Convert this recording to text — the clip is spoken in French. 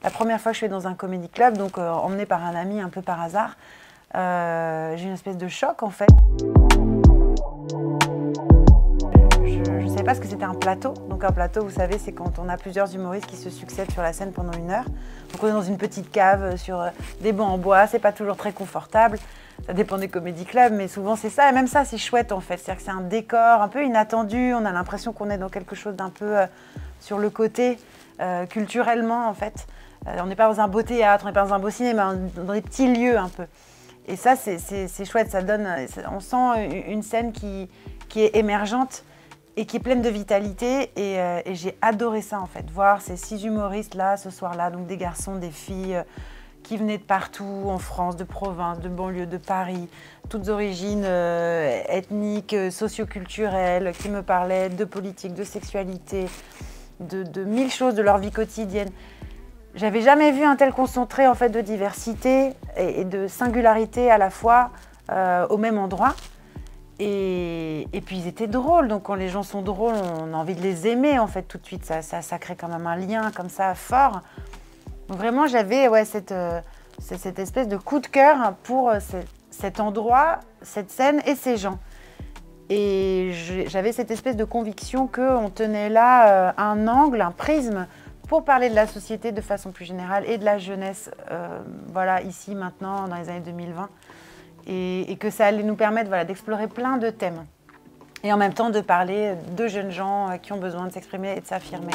la première fois que je suis dans un comédie club, donc emmenée par un ami un peu par hasard, j'ai une espèce de choc en fait. Je ne savais pas ce que c'était un plateau. Donc un plateau, vous savez, c'est quand on a plusieurs humoristes qui se succèdent sur la scène pendant 1 heure. Donc on est dans une petite cave sur des bancs en bois, c'est pas toujours très confortable. Ça dépend des comédie clubs, mais souvent c'est ça. Et même ça, c'est chouette en fait. C'est-à-dire que c'est un décor un peu inattendu. On a l'impression qu'on est dans quelque chose d'un peu sur le côté, culturellement en fait. On n'est pas dans un beau théâtre, on n'est pas dans un beau cinéma, on est dans des petits lieux un peu. Et ça, c'est chouette. Ça donne, on sent une scène qui est émergente et qui est pleine de vitalité. Et j'ai adoré ça en fait, voir ces 6 humoristes là, ce soir-là, donc des garçons, des filles, qui venaient de partout, en France, de province, de banlieue, de Paris, toutes origines ethniques, socioculturelles, qui me parlaient de politique, de sexualité, de 1000 choses de leur vie quotidienne. J'avais jamais vu un tel concentré en fait, de diversité et de singularité à la fois au même endroit. Et puis ils étaient drôles, donc quand les gens sont drôles, on a envie de les aimer en fait tout de suite, ça crée quand même un lien comme ça fort. Donc vraiment j'avais cette espèce de coup de cœur pour cet endroit, cette scène et ces gens. Et j'avais cette espèce de conviction qu'on tenait là un angle, un prisme pour parler de la société de façon plus générale et de la jeunesse, voilà, ici, maintenant, dans les années 2020. Et que ça allait nous permettre voilà, d'explorer plein de thèmes. Et en même temps de parler de jeunes gens qui ont besoin de s'exprimer et de s'affirmer.